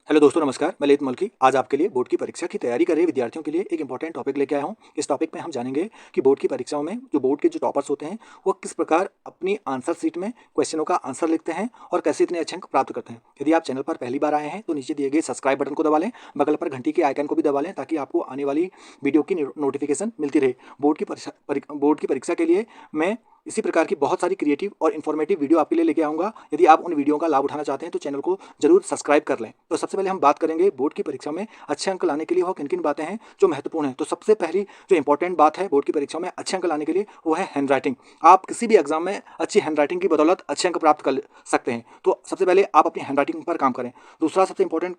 Hello दोस्तों, नमस्कार। मैं लेत मल्की आज आपके लिए बोर्ड की परीक्षा की तैयारी कर रहे विद्यार्थियों के लिए एक इंपॉर्टेंट टॉपिक लेके आया हूं। इस टॉपिक में हम जानेंगे कि बोर्ड की परीक्षाओं में जो बोर्ड के जो टॉपर्स होते हैं वो किस प्रकार अपनी आंसर शीट में क्वेश्चनों का आंसर लिखते हैं और कैसे इतने अच्छे अंक प्राप्त करते हैं। यदि आप चैनल पर पहली बार आए हैं तो नीचे दिए गए सब्सक्राइब बटन को दबा लें, बगल पर घंटी के आइकन को भी दबा लें ताकि आपको आने वाली वीडियो की नोटिफिकेशन मिलती रहे। बोर्ड की परीक्षा के लिए मैं इसी प्रकार की बहुत सारी क्रिएटिव और इन्फॉर्मेटिव वीडियो आपके लिए लेके आऊँगा। यदि आप उन वीडियो का लाभ उठाना चाहते हैं तो चैनल को जरूर सब्सक्राइब कर लें। तो सबसे पहले हम बात करेंगे बोर्ड की परीक्षा में अच्छे अंक लाने के लिए वो किन-किन बातें हैं जो महत्वपूर्ण हैं। तो सबसे पहली जो इंपॉर्टेंट बात है बोर्ड की परीक्षा में अच्छे अंक लाने के लिए वो है हैंड राइटिंग। आप किसी भी एग्जाम में अच्छी हैंड राइटिंग की बदौलत अच्छे अंक प्राप्त कर सकते हैं। तो सबसे पहले आप अपनी हैंड राइटिंग पर काम करें। दूसरा सबसे इंपॉर्टेंट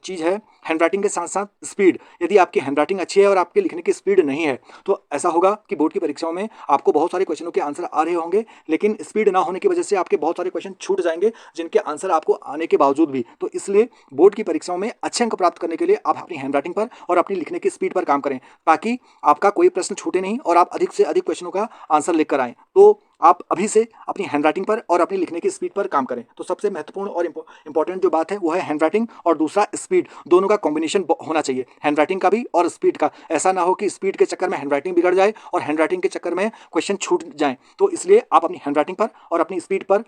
चीज़ है हैंड राइटिंग के साथ साथ स्पीड। यदि आपकी हैंड राइटिंग अच्छी है और आपके लिखने की स्पीड नहीं है तो ऐसा होगा कि बोर्ड की परीक्षाओं में आपको बहुत सारे क्वेश्चनों के आंसर आ रहे होंगे लेकिन स्पीड ना होने की वजह से आपके बहुत सारे क्वेश्चन छूट जाएंगे जिनके आंसर आपको आने के बावजूद भी। तो इसलिए बोर्ड की परीक्षाओं में अच्छे अंक प्राप्त करने के लिए आप अपनी हैंड राइटिंग पर और अपनी लिखने की स्पीड पर काम करें ताकि आपका कोई प्रश्न छूटे नहीं और आप अधिक से अधिक क्वेश्चनों का आंसर लिख कर आएँ। तो आप अभी से अपनी हैंड राइटिंग पर और अपनी लिखने की स्पीड पर काम करें। तो सबसे महत्वपूर्ण और इंपॉर्टेंट जो बात है वो है हैंड राइटिंग और दूसरा स्पीड। दोनों का कॉम्बिनेशन होना चाहिए, हैंड राइटिंग का भी और स्पीड का। ऐसा ना हो कि स्पीड के चक्कर में हैंड राइटिंग बिगड़ जाए और हैंड राइटिंग के चक्कर में क्वेश्चन छूट जाएं। तो इसलिए आप अपनी हैंड राइटिंग पर और अपनी स्पीड पर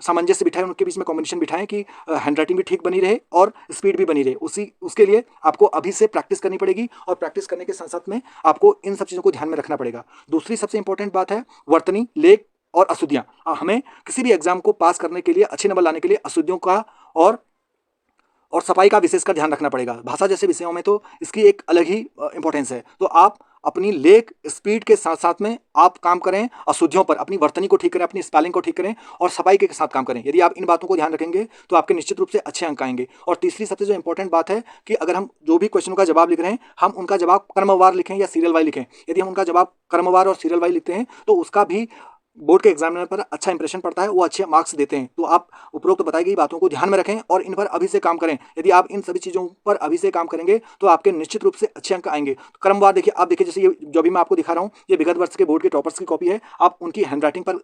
सामंजस्य बिठाएं, उनके बीच में कॉम्बिनेशन बिठाएं कि हैंड राइटिंग भी ठीक बनी रहे और स्पीड भी बनी रहे। उसके लिए आपको अभी से प्रैक्टिस करनी पड़ेगी और प्रैक्टिस करने के साथ साथ में आपको इन सब चीज़ों को ध्यान में रखना पड़ेगा। दूसरी सबसे इंपॉर्टेंट बात है वर्तनी, लेख और अशुद्धियाँ। हमें किसी भी एग्जाम को पास करने के लिए, अच्छे नंबर लाने के लिए अशुद्धियों का और सफाई का विशेषकर ध्यान रखना पड़ेगा। भाषा जैसे विषयों में तो इसकी एक अलग ही इंपॉर्टेंस है। तो आप अपनी लेख स्पीड के साथ साथ में आप काम करें अशुद्धियों पर, अपनी वर्तनी को ठीक करें, अपनी स्पेलिंग को ठीक करें और सफाई के साथ काम करें। यदि आप इन बातों को ध्यान रखेंगे तो आपके निश्चित रूप से अच्छे अंक आएंगे। और तीसरी सबसे जो इंपॉर्टेंट बात है कि अगर हम जो भी क्वेश्चनों का जवाब लिख रहे हैं हम उनका जवाब क्रमवार लिखें या सीरियल वाइज लिखें। यदि हम उनका जवाब क्रमवार और सीरियल वाइज लिखते हैं तो उसका भी बोर्ड के एग्जामिनर पर अच्छा इंप्रेशन पड़ता है, वो अच्छे मार्क्स देते हैं। तो आप उपरोक्त बताई गई बातों को ध्यान में रखें और इन पर अभी से काम करें। यदि आप इन सभी चीज़ों पर अभी से काम करेंगे तो आपके निश्चित रूप से अच्छे अंक आएंगे। तो क्रमवार देखिए, आप देखिए जैसे ये जो भी मैं आपको दिखा रहा हूँ ये विगत वर्ष के बोर्ड के टॉपर्स की कॉपी है। आप उनकी हैंड राइटिंग पर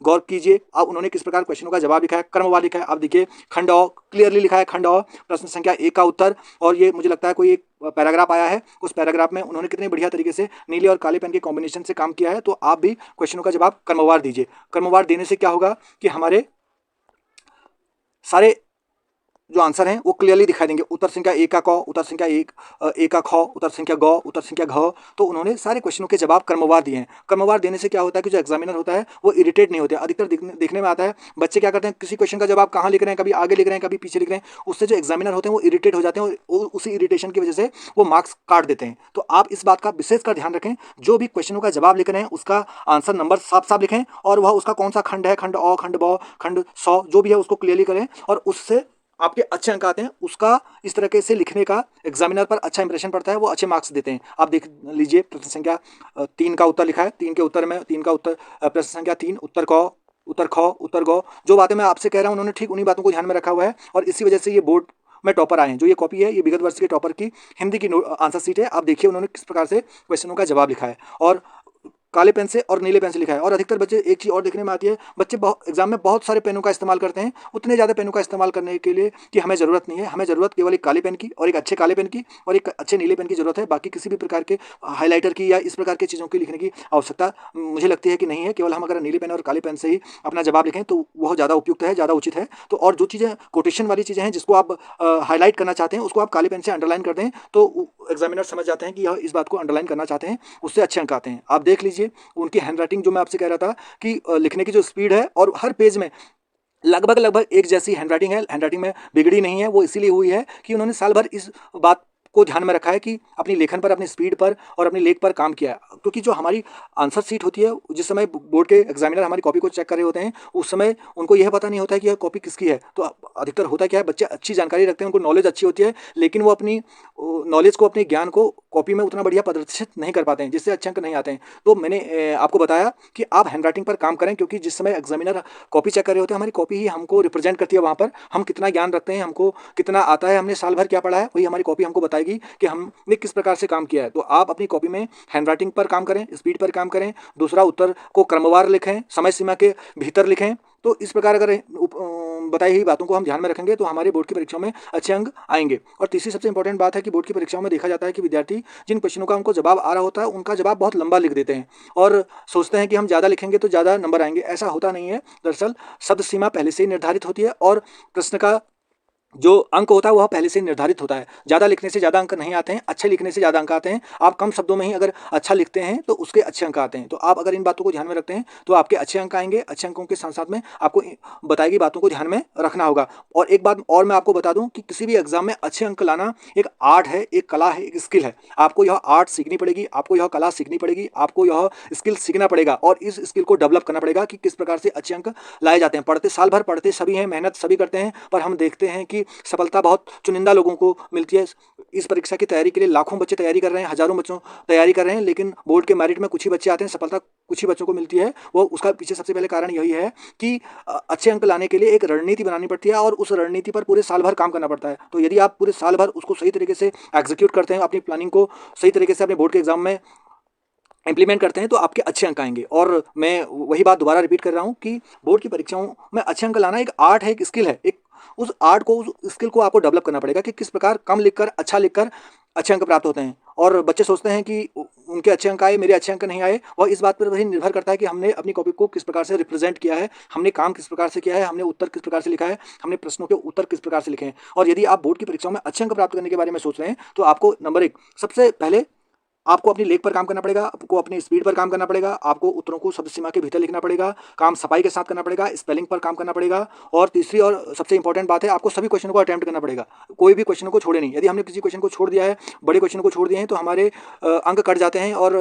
गौर कीजिए, अब उन्होंने किस प्रकार क्वेश्चनों का जवाब लिखा है, क्रमवार लिखा है। आप देखिए खंड अ क्लियरली लिखा है, खंड अ प्रश्न संख्या 1 का उत्तर। और ये मुझे लगता है कोई एक पैराग्राफ आया है, उस पैराग्राफ में उन्होंने कितने बढ़िया तरीके से नीले और काले पेन के कॉम्बिनेशन से काम किया है। तो आप भी क्वेश्चनों का जवाब क्रमवार दीजिए। क्रमवार देने से क्या होगा कि हमारे सारे जो आंसर हैं वो क्लियरली दिखाई देंगे। उत्तर संख्या 1 का क, उत्तर संख्या 1 का ख, उत्तर संख्या ग, उत्तर संख्या घ। तो उन्होंने सारे क्वेश्चनों के जवाब क्रमवार दिए हैं। क्रमवार देने से क्या होता है कि जो एग्जामिनर होता है वो इरिटेट नहीं होते। अधिकतर देखने में आता है बच्चे क्या करते हैं, किसी क्वेश्चन का जवाब कहाँ लिख रहे हैं, कभी आगे लिख रहे हैं, कभी पीछे लिख रहे हैं। उससे जो एग्जामिनर होते हैं वो इरिटेट हो जाते हैं और उसी इरिटेशन की वजह से वो मार्क्स काट देते हैं। तो आप इस बात का विशेषकर ध्यान रखें, जो भी क्वेश्चनों का जवाब लिख रहे हैं उसका आंसर नंबर साफ साफ लिखें और वह उसका कौन सा खंड है, खंड अ, खंड ब, खंड सौ, जो भी है उसको क्लियरली करें और उससे आपके अच्छे अंक आते हैं। उसका इस तरीके से लिखने का एग्जामिनर पर अच्छा इंप्रेशन पड़ता है, वो अच्छे मार्क्स देते हैं। आप देख लीजिए प्रश्न संख्या 3 का उत्तर लिखा है, 3 के उत्तर में 3 का उत्तर प्रश्न संख्या 3 उत्तर क, उत्तर ख, उत्तर ग। जो बातें मैं आपसे कह रहा हूँ उन्होंने ठीक उन्हीं बातों को ध्यान में रखा हुआ है और इसी वजह से ये बोर्ड में टॉपर आए हैं। जो ये कॉपी है ये विगत वर्ष के टॉपर की हिंदी की आंसर शीट है। आप देखिए उन्होंने किस प्रकार से क्वेश्चनों का जवाब लिखा है और काले पेन से और नीले पेन से लिखा है। और अधिकतर बच्चे एक चीज़ और देखने में आती है, बच्चे एग्जाम में बहुत सारे पेनों का इस्तेमाल करते हैं, उतने ज़्यादा पेनों का इस्तेमाल करने के लिए कि हमें ज़रूरत नहीं है। हमें ज़रूरत केवल एक काले पेन की और एक अच्छे काले पेन की और एक अच्छे नीले पेन की ज़रूरत है। बाकी किसी भी प्रकार के हाईलाइटर की या इस प्रकार की चीज़ों की लिखने की आवश्यकता मुझे लगती है कि नहीं है। केवल हम अगर नीले पेन और काले पेन से ही अपना जवाब लिखें तो वह ज़्यादा उपयुक्त है, ज़्यादा उचित है। तो और जो चीज़ें कोटेशन वाली चीज़ें हैं जिसको आप हाईलाइट करना चाहते हैं उसको आप काले पेन से अंडरलाइन कर दें तो एग्जामिनर समझ जाते हैं कि यह इस बात को अंडरलाइन करना चाहते हैं, उससे अच्छे अंक आते हैं। आप देख लीजिए उनकी हैंड राइटिंग, जो मैं आपसे कह रहा था कि लिखने की जो स्पीड है और हर पेज में लगभग एक जैसी हैंडराइटिंग है। हैंडराइटिंग में बिगड़ी नहीं है, वो इसीलिए हुई है कि उन्होंने साल भर इस बात को ध्यान में रखा है कि अपनी लेखन पर, अपनी स्पीड पर और अपनी लेख पर काम किया है। क्योंकि जो हमारी आंसर शीट होती है, जिस समय बोर्ड के एग्जामिनर हमारी कॉपी को चेक कर रहे होते हैं उस समय उनको यह पता नहीं होता है कि यह कॉपी किसकी है। तो अधिकतर होता क्या है, बच्चे अच्छी जानकारी रखते हैं, उनको नॉलेज अच्छी होती है, लेकिन वो अपनी नॉलेज को, अपने ज्ञान को कॉपी में उतना बढ़िया प्रदर्शित नहीं कर पाते हैं, जिससे अच्छे अंक नहीं आते हैं। तो मैंने आपको बताया कि आप हैंडराइटिंग पर काम करें, क्योंकि जिस समय एग्जामिनर कॉपी चेक कर रहे होते हैं हमारी कॉपी ही हमको रिप्रेजेंट करती है। वहाँ पर हम कितना ज्ञान रखते हैं, हमको कितना आता है, हमने साल भर क्या पढ़ा है, वही हमारी कॉपी हमको बताएगी कि हमने किस प्रकार से काम किया है। तो आप अपनी कॉपी में हैंडराइटिंग पर काम करें, स्पीड पर काम करें। दूसरा, उत्तर को क्रमवार लिखें, समय सीमा के भीतर लिखें तो इस प्रकार अगर बताई हुई बातों को हम ध्यान में रखेंगे तो हमारे बोर्ड की परीक्षाओं में अच्छे अंक आएंगे। और तीसरी सबसे इंपॉर्टेंट बात है कि बोर्ड की परीक्षाओं में देखा जाता है कि विद्यार्थी जिन क्वेश्चनों का उनको जवाब आ रहा होता है उनका जवाब बहुत लंबा लिख देते हैं और सोचते हैं कि हम ज़्यादा लिखेंगे तो ज़्यादा नंबर आएंगे। ऐसा होता नहीं है। दरअसल शब्द सीमा पहले से ही निर्धारित होती है और प्रश्न का जो अंक होता है वह पहले से निर्धारित होता है। ज़्यादा लिखने से ज़्यादा अंक नहीं आते हैं, अच्छे लिखने से ज़्यादा अंक आते हैं। आप कम शब्दों में ही अगर अच्छा लिखते हैं तो उसके अच्छे अंक आते हैं। तो आप अगर इन बातों को ध्यान में रखते हैं तो आपके अच्छे अंक आएंगे। अच्छे अंकों के साथ साथ में आपको बताई गई बातों को ध्यान में रखना होगा। और एक बात और मैं आपको बता दूं कि किसी भी एग्जाम में अच्छे अंक लाना एक आर्ट है, एक कला है, एक स्किल है। आपको यह आर्ट सीखनी पड़ेगी, आपको यह कला सीखनी पड़ेगी, आपको यह स्किल सीखना पड़ेगा और इस स्किल को डेवलप करना पड़ेगा कि किस प्रकार से अच्छे अंक लाए जाते हैं। पढ़ते साल भर पढ़ते सभी हैं, मेहनत सभी करते हैं, पर हम देखते हैं कि सफलता बहुत चुनिंदा लोगों को मिलती है। इस परीक्षा की तैयारी के लिए लाखों बच्चे तैयारी कर रहे हैं, हजारों बच्चों तैयारी कर रहे हैं, लेकिन बोर्ड के मेरिट में कुछ ही बच्चे आते हैं, सफलता कुछ ही बच्चों को मिलती है। वो उसका पीछे सबसे पहले कारण यही है कि अच्छे अंक लाने के लिए एक रणनीति बनानी पड़ती है और उस रणनीति पर पूरे साल भर काम करना पड़ता है। तो यदि आप पूरे साल भर उसको सही तरीके से एग्जीक्यूट करते हैं, अपनी प्लानिंग को सही तरीके से अपने बोर्ड के एग्जाम में इम्प्लीमेंट करते हैं तो आपके अच्छे अंक आएंगे। और मैं वही बात दोबारा रिपीट कर रहा हूँ कि बोर्ड की परीक्षाओं में अच्छे अंक लाना एक आर्ट है, एक स्किल है। एक उस आर्ट को, उस स्किल को आपको डेवलप करना पड़ेगा कि किस प्रकार कम लिखकर अच्छा लिखकर अच्छे अंक प्राप्त होते हैं। और बच्चे सोचते हैं कि उनके अच्छे अंक आए, मेरे अच्छे अंक नहीं आए। और इस बात पर वही निर्भर करता है कि हमने अपनी कॉपी को किस प्रकार से रिप्रेजेंट किया है, हमने काम किस प्रकार से किया है, हमने उत्तर किस प्रकार से लिखा है, हमने प्रश्नों के उत्तर किस प्रकार से लिखे हैं। और यदि आप बोर्ड की परीक्षाओं में अच्छे अंक प्राप्त करने के बारे में सोच रहे हैं तो आपको नंबर 1 सबसे पहले आपको अपनी लेख पर काम करना पड़ेगा, आपको अपनी स्पीड पर काम करना पड़ेगा, आपको उत्तरों को शब्द सीमा के भीतर लिखना पड़ेगा, काम सफाई के साथ करना पड़ेगा, स्पेलिंग पर काम करना पड़ेगा। और तीसरी और सबसे इंपॉर्टेंट बात है, आपको सभी क्वेश्चनों को अटेम्प्ट करना पड़ेगा, कोई भी क्वेश्चन को छोड़े नहीं। यदि हमने किसी क्वेश्चन को छोड़ दिया है, बड़े क्वेश्चन को छोड़ दिए हैं तो हमारे अंक कट जाते हैं और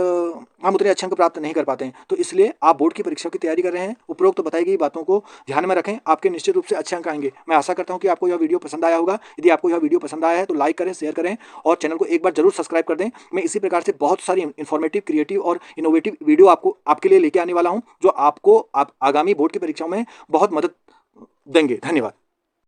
हम उतने अच्छे अंक प्राप्त नहीं कर पाते हैं। तो इसलिए आप बोर्ड की परीक्षा की तैयारी कर रहे हैं, उपरोक्त तो बताई गई बातों को ध्यान में रखें, आपके निश्चित रूप से अच्छे अंक आएंगे। मैं आशा करता हूँ कि आपको यह वीडियो पसंद आया होगा। यदि आपको यह वीडियो पसंद आया है तो लाइक करें, शेयर करें और चैनल को एक बार जरूर सब्सक्राइब कर दें। मैं इसी प्रकार से बहुत सारी इन्फॉर्मेटिव, क्रिएटिव और इनोवेटिव वीडियो आपके लिए लेके आने वाला हूं जो आपको आगामी बोर्ड की परीक्षाओं में बहुत मदद देंगे। धन्यवाद।